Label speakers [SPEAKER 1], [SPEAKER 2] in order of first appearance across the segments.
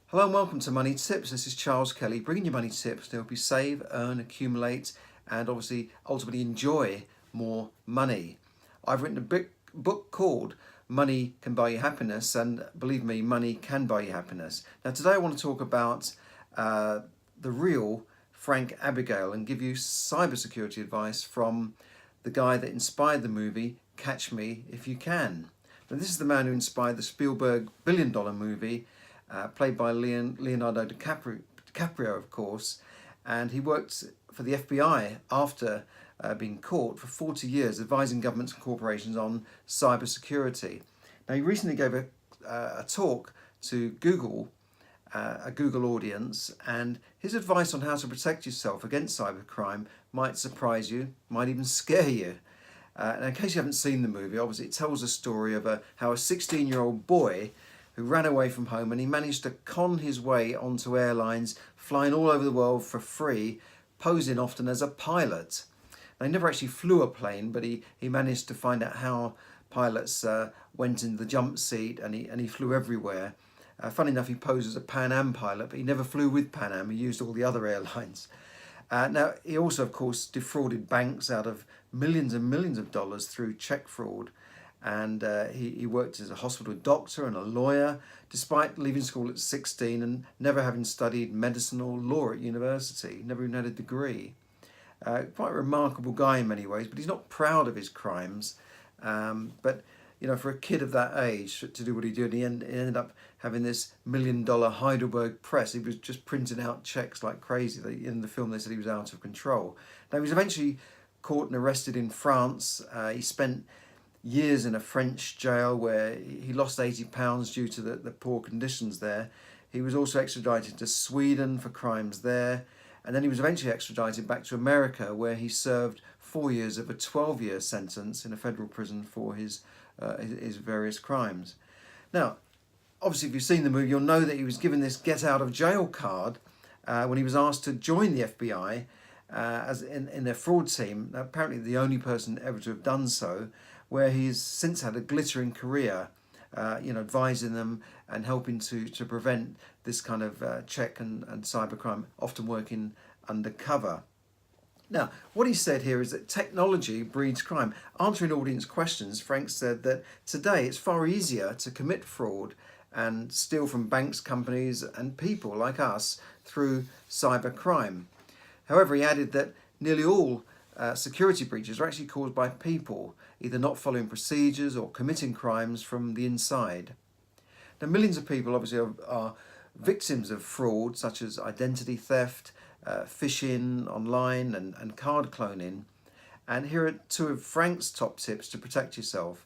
[SPEAKER 1] Hello and welcome to Money Tips. This is Charles Kelly, bringing you money tips to help you save, earn, accumulate, and obviously ultimately enjoy more money. I've written a book called Money Can Buy You Happiness, and believe me, money can buy you happiness. Now today I want to talk about the real Frank Abagnale and give you cybersecurity advice from the guy that inspired the movie Catch Me If You Can. Now this is the man who inspired the Spielberg billion-dollar movie, played by Leonardo DiCaprio, of course, and he worked for the FBI after being caught for 40 years, advising governments and corporations on cybersecurity. Now, he recently gave a talk to Google, a Google audience, and his advice on how to protect yourself against cybercrime might surprise you, might even scare you. And in case you haven't seen the movie, obviously it tells a story of how a 16-year-old boy who ran away from home, and he managed to con his way onto airlines, flying all over the world for free, posing often as a pilot. Now, he never actually flew a plane, but he managed to find out how pilots went into the jump seat, and he flew everywhere. Funny enough, he posed as a Pan Am pilot, but he never flew with Pan Am. He used all the other airlines. Now, he also, of course, defrauded banks out of millions and millions of dollars through check fraud. And he worked as a hospital doctor and a lawyer, despite leaving school at 16 and never having studied medicine or law at university, never even had a degree. Quite a remarkable guy in many ways, but he's not proud of his crimes. But you know, for a kid of that age to do what he did, he ended up having this $1 million Heidelberg press. He was just printing out checks like crazy. In the film they said he was out of control. Now, he was eventually caught and arrested in France. He spent years in a French jail where he lost 80 pounds due to the poor conditions there. He was also extradited to Sweden for crimes there, and then he was eventually extradited back to America, where he served 4 years of a 12-year sentence in a federal prison for his various crimes. Now, obviously, if you've seen the movie, you'll know that he was given this get out of jail card when he was asked to join the FBI as in their fraud team. Now, apparently the only person ever to have done so, where he's since had a glittering career, advising them and helping to prevent this kind of check and cybercrime, often working undercover. Now, what he said here is that technology breeds crime. Answering audience questions, Frank said that today it's far easier to commit fraud and steal from banks, companies and people like us through cybercrime. However, he added that nearly all security breaches are actually caused by people either not following procedures or committing crimes from the inside. Now, millions of people obviously are victims of fraud, such as identity theft, phishing online and card cloning. And here are two of Frank's top tips to protect yourself.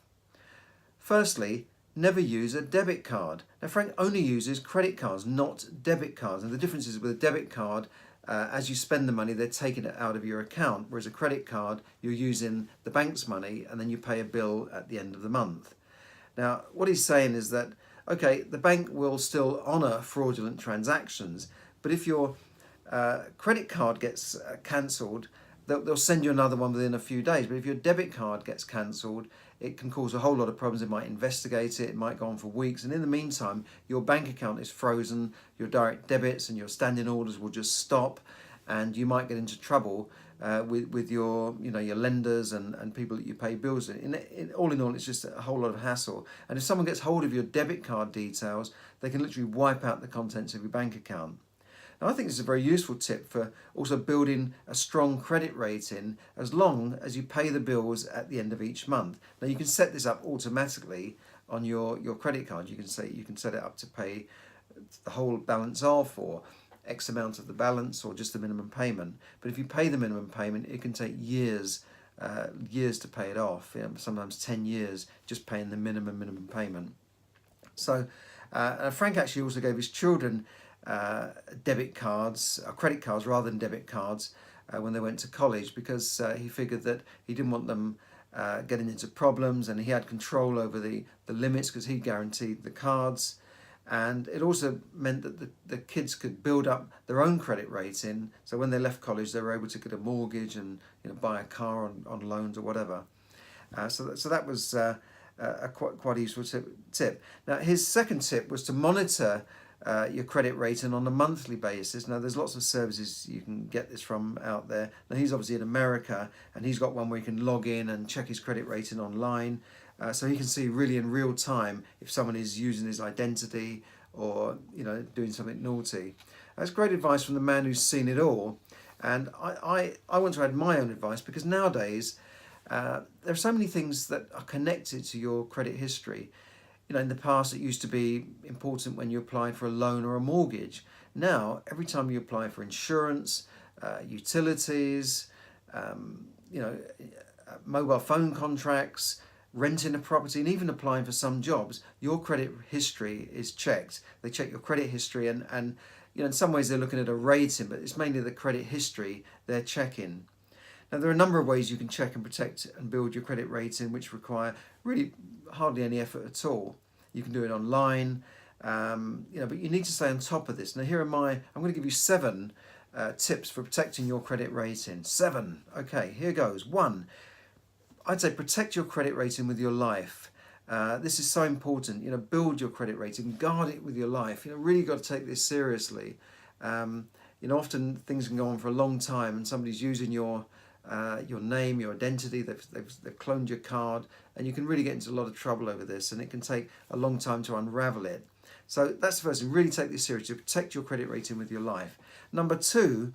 [SPEAKER 1] Firstly, never use a debit card. Now, Frank only uses credit cards, not debit cards. And the difference is with a debit card, as you spend the money, they're taking it out of your account, whereas a credit card, you're using the bank's money and then you pay a bill at the end of the month. Now, what he's saying is that, okay, the bank will still honour fraudulent transactions, but if your credit card gets cancelled, they'll send you another one within a few days. But if your debit card gets cancelled, it can cause a whole lot of problems. It might investigate it, it might go on for weeks. And in the meantime, your bank account is frozen, your direct debits and your standing orders will just stop, and you might get into trouble with your lenders and people that you pay bills in. All in all, it's just a whole lot of hassle. And if someone gets hold of your debit card details, they can literally wipe out the contents of your bank account. Now, I think this is a very useful tip for also building a strong credit rating as long as you pay the bills at the end of each month. Now, you can set this up automatically on your credit card. You can set it up to pay the whole balance off, or X amount of the balance, or just the minimum payment. But if you pay the minimum payment, it can take years to pay it off. Sometimes 10 years just paying the minimum payment. So Frank actually also gave his children debit cards, or credit cards rather than debit cards, when they went to college, because he figured that he didn't want them getting into problems, and he had control over the limits because he guaranteed the cards. And it also meant that the kids could build up their own credit rating, so when they left college they were able to get a mortgage and buy a car on loans or whatever. So that was a quite useful tip. Now, his second tip was to monitor your credit rating on a monthly basis. Now, there's lots of services you can get this from out there. Now, he's obviously in America, and he's got one where you can log in and check his credit rating online. So he can see really in real time if someone is using his identity or doing something naughty. That's great advice from the man who's seen it all. And I want to add my own advice, because nowadays there are so many things that are connected to your credit history. In the past it used to be important when you applied for a loan or a mortgage. Now, every time you apply for insurance, utilities, mobile phone contracts, renting a property, and even applying for some jobs, your credit history is checked. They check your credit history, and in some ways they're looking at a rating, but it's mainly the credit history they're checking. Now, there are a number of ways you can check and protect and build your credit rating, which require really hardly any effort at all. You can do it online, but you need to stay on top of this. Now, I'm going to give you 7 tips for protecting your credit rating. 7. Okay, here goes. 1, I'd say protect your credit rating with your life. This is so important. Build your credit rating, guard it with your life. Really got to take this seriously. Often things can go on for a long time, and somebody's using your name, your identity. They've cloned your card, and you can really get into a lot of trouble over this, and it can take a long time to unravel it. So that's the first thing. Really take this seriously. Protect your credit rating with your life. Number 2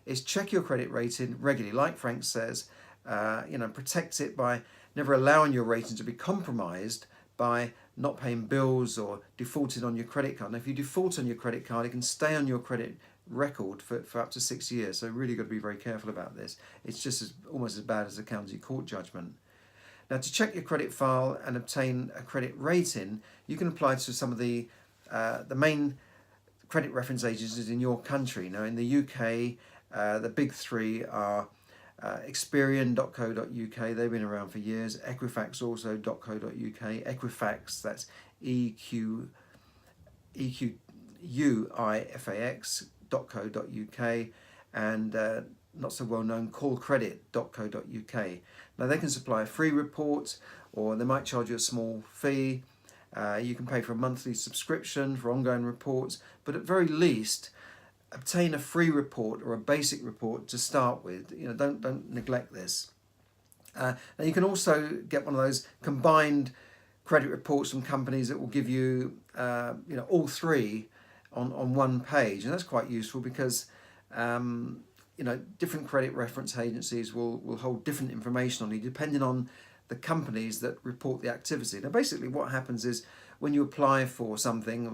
[SPEAKER 1] is check your credit rating regularly, like Frank says. Protect it by never allowing your rating to be compromised by not paying bills or defaulting on your credit card. Now, if you default on your credit card, it can stay on your credit record for up to 6 years. So really got to be very careful about this. It's just almost as bad as a county court judgment. Now, to check your credit file and obtain a credit rating, you can apply to some of the main credit reference agencies in your country. Now, in the UK, the big 3 are Experian.co.uk, they've been around for years. Equifax also .co.uk. Equifax, that's EQUIFAX.co.uk, and not so well known callcredit.co.uk. Now, they can supply a free report, or they might charge you a small fee. You can pay for a monthly subscription for ongoing reports, but at very least obtain a free report or a basic report to start with. Don't neglect this. Now, you can also get one of those combined credit reports from companies that will give you all 3 on one page, and that's quite useful because different credit reference agencies will hold different information on you depending on the companies that report the activity. Now, basically what happens is when you apply for something,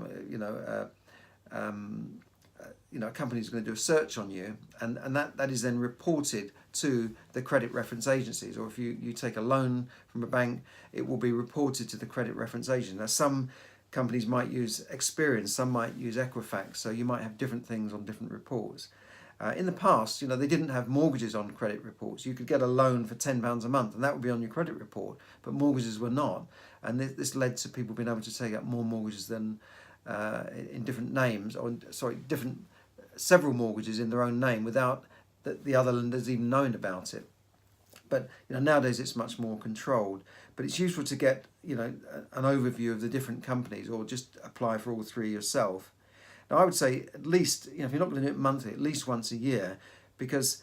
[SPEAKER 1] a company is going to do a search on you, and that is then reported to the credit reference agencies. Or if you take a loan from a bank, it will be reported to the credit reference agent. Now, some companies might use Experian, some might use Equifax, so you might have different things on different reports. In the past, they didn't have mortgages on credit reports. You could get a loan for £10 a month, and that would be on your credit report, but mortgages were not. And this led to people being able to take out more mortgages than in different names, several mortgages in their own name without the other lenders even knowing about it. But nowadays it's much more controlled. But it's useful to get an overview of the different companies, or just apply for all 3 yourself. Now, I would say at least, if you're not going to do it monthly, at least once a year, because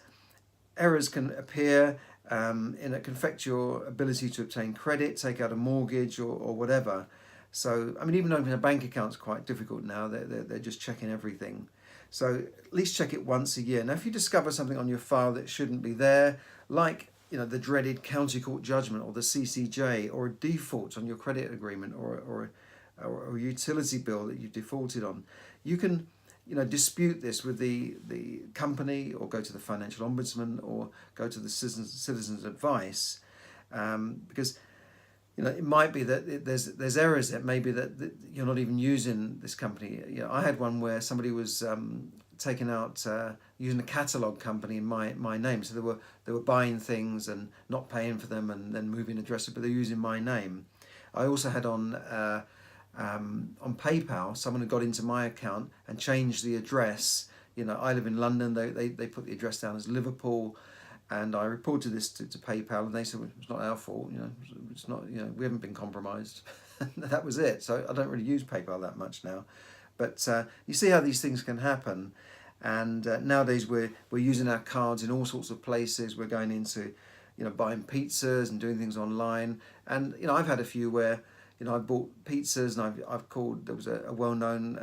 [SPEAKER 1] errors can appear and it can affect your ability to obtain credit, take out a mortgage or whatever. So, even opening a bank account is quite difficult now. They're just checking everything. So at least check it once a year. Now, if you discover something on your file that shouldn't be there, like the dreaded county court judgment or the CCJ, or a default on your credit agreement, or a utility bill that you defaulted on, you can dispute this with the company, or go to the financial ombudsman, or go to the citizens advice, because it might be that there's errors there. Maybe that you're not even using this company. I had one where somebody was taking out using a catalogue company in my name. So they were buying things and not paying for them, and then moving addresses, but they're using my name. I also had on PayPal, someone had got into my account and changed the address. I live in London. They put the address down as Liverpool. And I reported this to PayPal, and they said, well, it's not our fault, it's not, we haven't been compromised. That was it. So I don't really use PayPal that much now. But you see how these things can happen. And nowadays we're using our cards in all sorts of places. We're going into, buying pizzas and doing things online. And I've had a few where I bought pizzas, and I've called. There was a well-known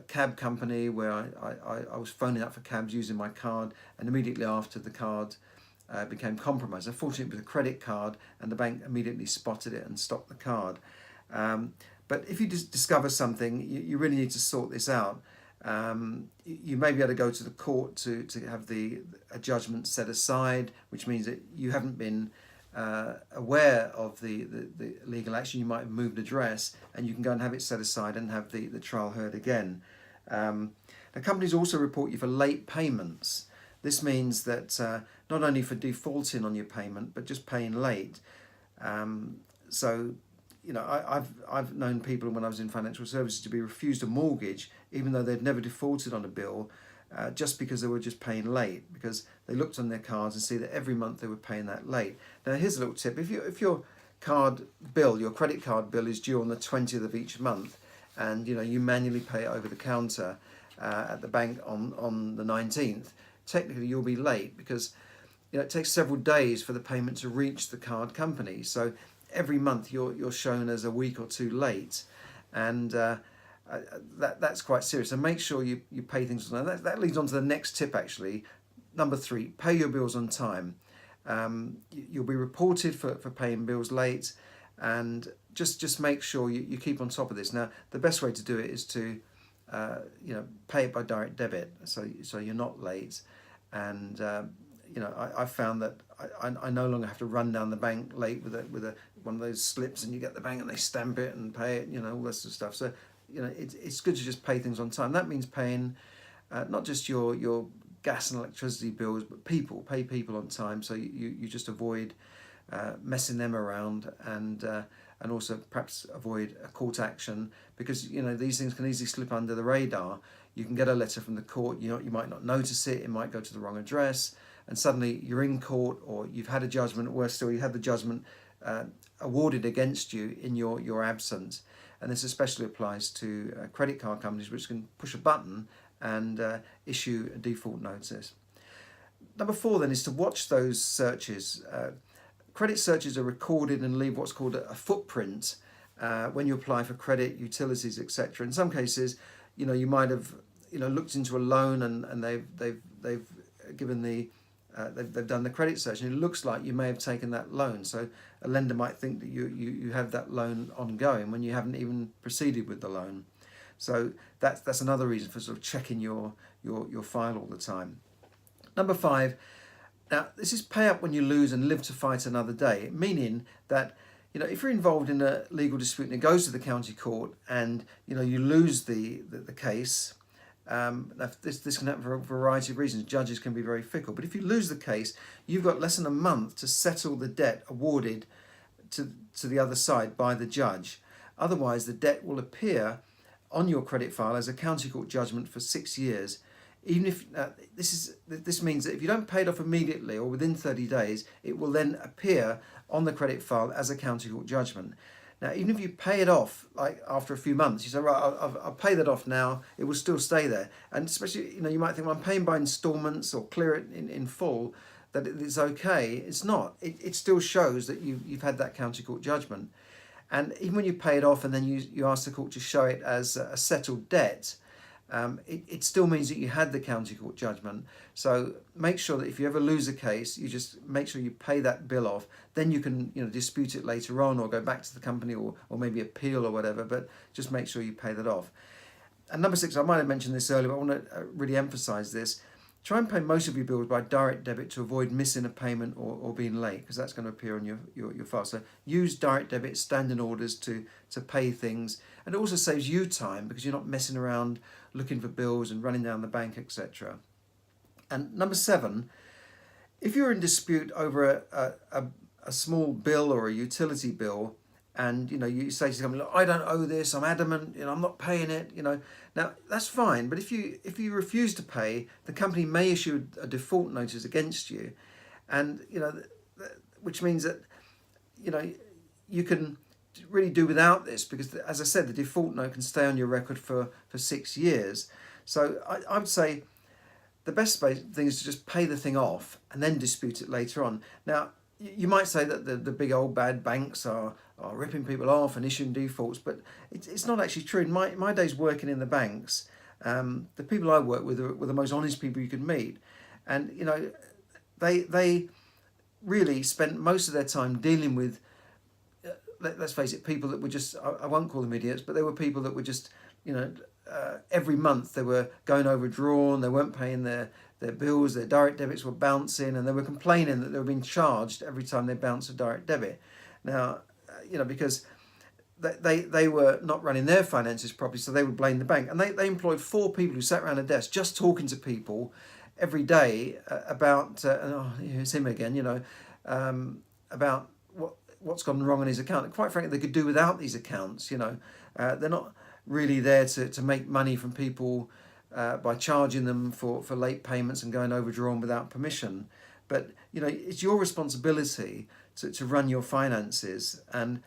[SPEAKER 1] cab company where I was phoning up for cabs using my card, and immediately after the card became compromised. Unfortunately, it was a credit card, and the bank immediately spotted it and stopped the card. But if you discover something, you really need to sort this out. You may be able to go to the court to have a judgment set aside, which means that you haven't been aware of the legal action. You might have moved address, and you can go and have it set aside and have the trial heard again. Now, companies also report you for late payments. This means that not only for defaulting on your payment, but just paying late. So, I've known people when I was in financial services to be refused a mortgage, even though they'd never defaulted on a bill, just because they were just paying late, because they looked on their cards and see that every month they were paying that late. Now, here's a little tip: if your card bill, your credit card bill, is due on the 20th of each month, and you manually pay it over the counter at the bank on the 19th, technically you'll be late, because it takes several days for the payment to reach the card company. So every month you're shown as a week or two late, and that's quite serious. So make sure you pay things on time. That leads on to the next tip, actually. Number 3, pay your bills on time. You'll be reported for paying bills late, and just make sure you keep on top of this. Now, the best way to do it is to pay it by direct debit, so you're not late. And I found that I no longer have to run down the bank late with one of those slips, and you get the bank and they stamp it and pay it, all this sort of stuff. So it's good to just pay things on time. That means paying not just your gas and electricity bills, but pay people on time, so you just avoid messing them around, and also perhaps avoid a court action, because these things can easily slip under the radar. You can get a letter from the court, you might not notice it might go to the wrong address, and suddenly you're in court, or you've had a judgment, or worse still, you had the judgment awarded against you in your absence. And this especially applies to credit card companies, which can push a button and issue a default notice. Number 4 then is to watch those searches. Credit searches are recorded and leave what's called a footprint when you apply for credit, utilities, etc. In some cases, you might have looked into a loan, and they've given they've done the credit search, and it looks like you may have taken that loan. So a lender might think that you have that loan ongoing when you haven't even proceeded with the loan. So that's another reason for sort of checking your file all the time. Number 5, now this is pay up when you lose and live to fight another day, meaning that if you're involved in a legal dispute and it goes to the county court, and you lose the case. This can happen for a variety of reasons. Judges can be very fickle, but if you lose the case, you've got less than a month to settle the debt awarded to the other side by the judge. Otherwise, the debt will appear on your credit file as a county court judgment for 6 years. Even if this means that if you don't pay it off immediately or within 30 days, it will then appear on the credit file as a county court judgment. Now, even if you pay it off, like after a few months, you say, right, I'll pay that off now, it will still stay there. And especially, you might think, well, I'm paying by installments or clear it in full, that it's okay. It's not. It still shows that you've had that county court judgment. And even when you pay it off and then you ask the court to show it as a settled debt, it still means that you had the county court judgment. So make sure that if you ever lose a case, you just make sure you pay that bill off. Then you can dispute it later on, or go back to the company, or maybe appeal or whatever, but just make sure you pay that off. And number 6, I might have mentioned this earlier, but I want to really emphasize this. Try and pay most of your bills by direct debit to avoid missing a payment or being late, because that's going to appear on your file. So use direct debit standing orders to pay things, and it also saves you time, because you're not messing around looking for bills and running down the bank, etc. And number 7, if you're in dispute over a small bill or a utility bill, and you say to someone, look, I don't owe this, I'm adamant, I'm not paying it, now that's fine. But if you refuse to pay, the company may issue a default notice against you, and which means that you can really do without this, because as I said, the default note can stay on your record for 6 years. So I would say the best thing is to just pay the thing off and then dispute it later on. Now, you might say that the big old bad banks are ripping people off and issuing defaults, but it's not actually true. In my days working in the banks, the people I work with were the most honest people you could meet. And, you know, they really spent most of their time dealing with, let's face it, people that were just, I won't call them idiots, but they were people that were just, you know, every month they were going overdrawn, they weren't paying their bills, their direct debits were bouncing, and they were complaining that they were being charged every time they bounced a direct debit. Now, you know, because they were not running their finances properly, so they would blame the bank. And they employed 4 people who sat around a desk just talking to people every day about, here's him again, you know, about what's gone wrong in his account. And quite frankly, they could do without these accounts, you know. They're not really there to make money from people by charging them for late payments and going overdrawn without permission. But, you know, it's your responsibility to run your finances. And,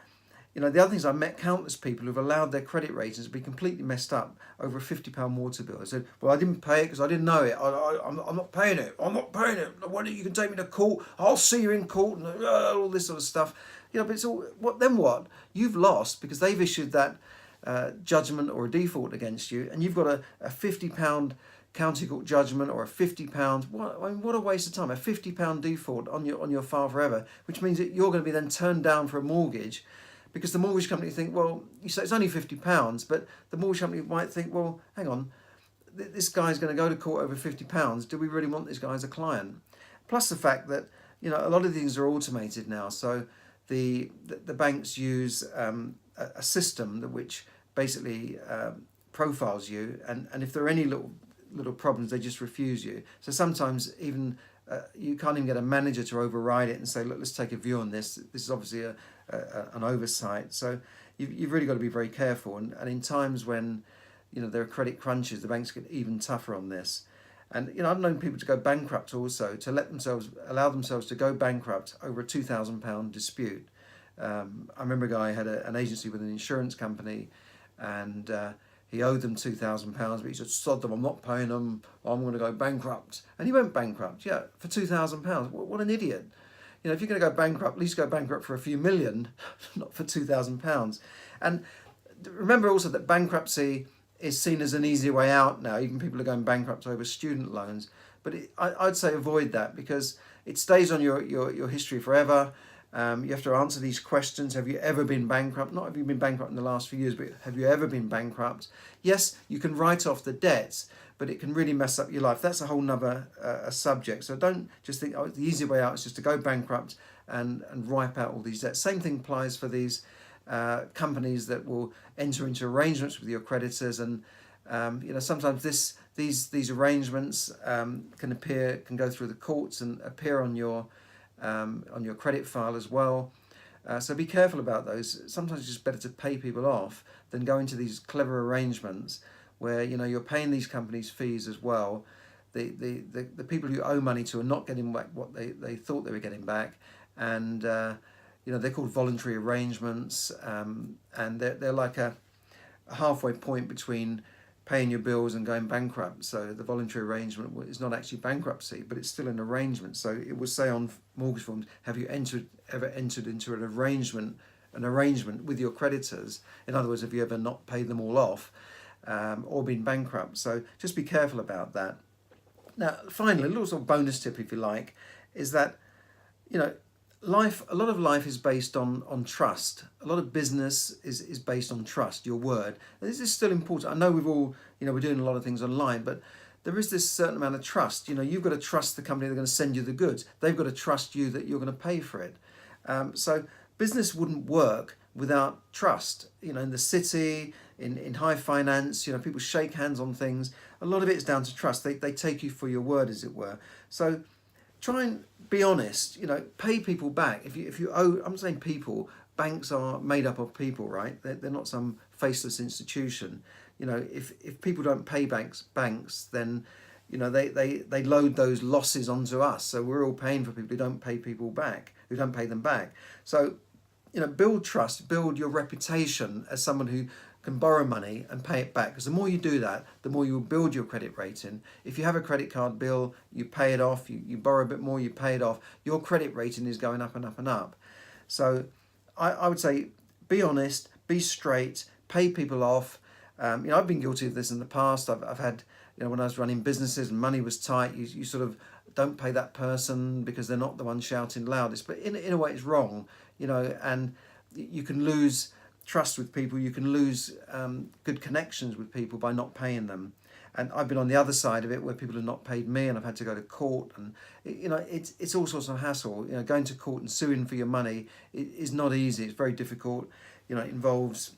[SPEAKER 1] you know, the other thing is, I met countless people who've allowed their credit ratings to be completely messed up over a £50 water bill. I said, well, I didn't pay it because I didn't know it. I'm not paying it. I'm not paying it. Why don't you can take me to court? I'll see you in court, and all this sort of stuff. You know, but it's all, what? You've lost because they've issued that judgment or a default against you, and you've got a £50 county court judgment or a £50. What a waste of time! A £50 default on your file forever, which means that you're going to be then turned down for a mortgage, because the mortgage company think, well, you say it's only £50, but the mortgage company might think, well, hang on, this guy's going to go to court over £50. Do we really want this guy as a client? Plus the fact that, you know, a lot of things are automated now, so the banks use a system which basically profiles you, and if there are any little problems, they just refuse you. So sometimes even you can't even get a manager to override it and say, look, let's take a view on this. This is obviously an oversight. So you've really got to be very careful. And in times when, you know, there are credit crunches, the banks get even tougher on this. And, you know, I've known people to go bankrupt also, to allow themselves to go bankrupt over a £2,000 dispute. I remember a guy had an agency with an insurance company, and he owed them £2,000, but he said, sod them, I'm not paying them, I'm going to go bankrupt. And he went bankrupt, yeah, for £2,000. What an idiot. You know, if you're going to go bankrupt, at least go bankrupt for a few million, not for £2,000. And remember also that bankruptcy is seen as an easy way out now. Even people are going bankrupt over student loans. But I'd say avoid that, because it stays on your history forever. You have to answer these questions. Have you ever been bankrupt? Not have you been bankrupt in the last few years, but have you ever been bankrupt? Yes, you can write off the debts, but it can really mess up your life. That's a whole nother subject. So don't just think, oh, the easy way out is just to go bankrupt and wipe out all these debts. Same thing applies for these companies that will enter into arrangements with your creditors. And you know, sometimes these arrangements can go through the courts and appear on your credit file as well. So be careful about those. Sometimes it's just better to pay people off than go into these clever arrangements where, you know, you're paying these companies fees as well. The people you owe money to are not getting back what they thought they were getting back, and you know, they're called voluntary arrangements, and they're like a halfway point between paying your bills and going bankrupt. So the voluntary arrangement is not actually bankruptcy, but it's still an arrangement. So it will say on mortgage forms, have you ever entered into an arrangement with your creditors? In other words, have you ever not paid them all off, or been bankrupt? So just be careful about that. Now, finally, a little sort of bonus tip, if you like, is that, you know, a lot of life is based on trust. A lot of business is based on trust, your word. And this is still important. I know we're doing a lot of things online, but there is this certain amount of trust. You know, you've got to trust the company they're going to send you the goods. They've got to trust you that you're going to pay for it. So business wouldn't work without trust. You know, in the city, in high finance, you know, people shake hands on things. A lot of it is down to trust. They take you for your word, as it were. So try and be honest, you know, pay people back. If you owe, I'm saying people, banks are made up of people, right? They're not some faceless institution. You know, if people don't pay banks, then, you know, they load those losses onto us. So we're all paying for people who don't pay them back. So, build trust, build your reputation as someone who can borrow money and pay it back. Because the more you do that, the more you will build your credit rating. If you have a credit card bill, you pay it off, you borrow a bit more, you pay it off, your credit rating is going up and up and up. So I would say be honest, be straight, pay people off. I've been guilty of this in the past. I've had, when I was running businesses and money was tight, you sort of don't pay that person because they're not the one shouting loudest. But in a way, it's wrong, and you can lose trust with people. You can lose good connections with people by not paying them. And I've been on the other side of it where people have not paid me and I've had to go to court, and it's all sorts of hassle. Going to court and suing for your money is not easy. It's very difficult. It involves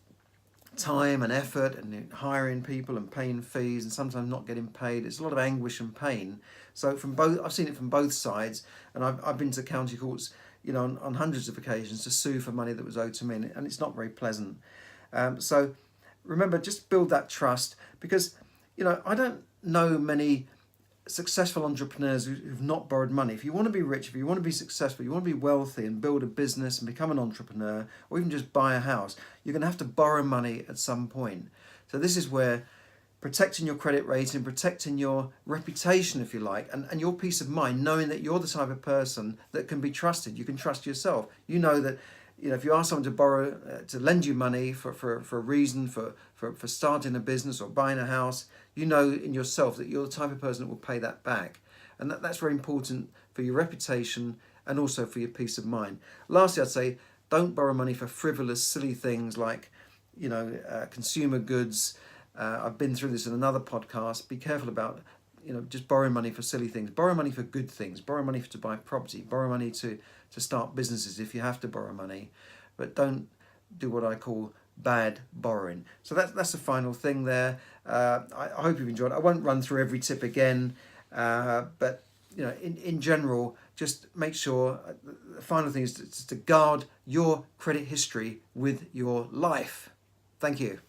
[SPEAKER 1] time and effort and hiring people and paying fees and sometimes not getting paid. It's a lot of anguish and pain. So I've seen it from both sides, and I've been to county courts, on hundreds of occasions to sue for money that was owed to me, and it's not very pleasant. So remember, just build that trust, because I don't know many successful entrepreneurs who've not borrowed money. If you want to be rich, if you want to be successful, you want to be wealthy and build a business and become an entrepreneur, or even just buy a house, you're going to have to borrow money at some point. So this is where protecting your credit rating, protecting your reputation, if you like, and your peace of mind, knowing that you're the type of person that can be trusted. You can trust yourself. You know that if you ask someone to borrow, to lend you money for a reason, for starting a business or buying a house, you know in yourself that you're the type of person that will pay that back. And that's very important for your reputation and also for your peace of mind. Lastly, I'd say don't borrow money for frivolous, silly things like, consumer goods. I've been through this in another podcast. Be careful about, just borrowing money for silly things. Borrow money for good things. Borrow money to buy property. Borrow money to start businesses if you have to borrow money. But don't do what I call bad borrowing. So that's the final thing there. I hope you've enjoyed it. I won't run through every tip again, but in general, just make sure, the final thing is to guard your credit history with your life. Thank you.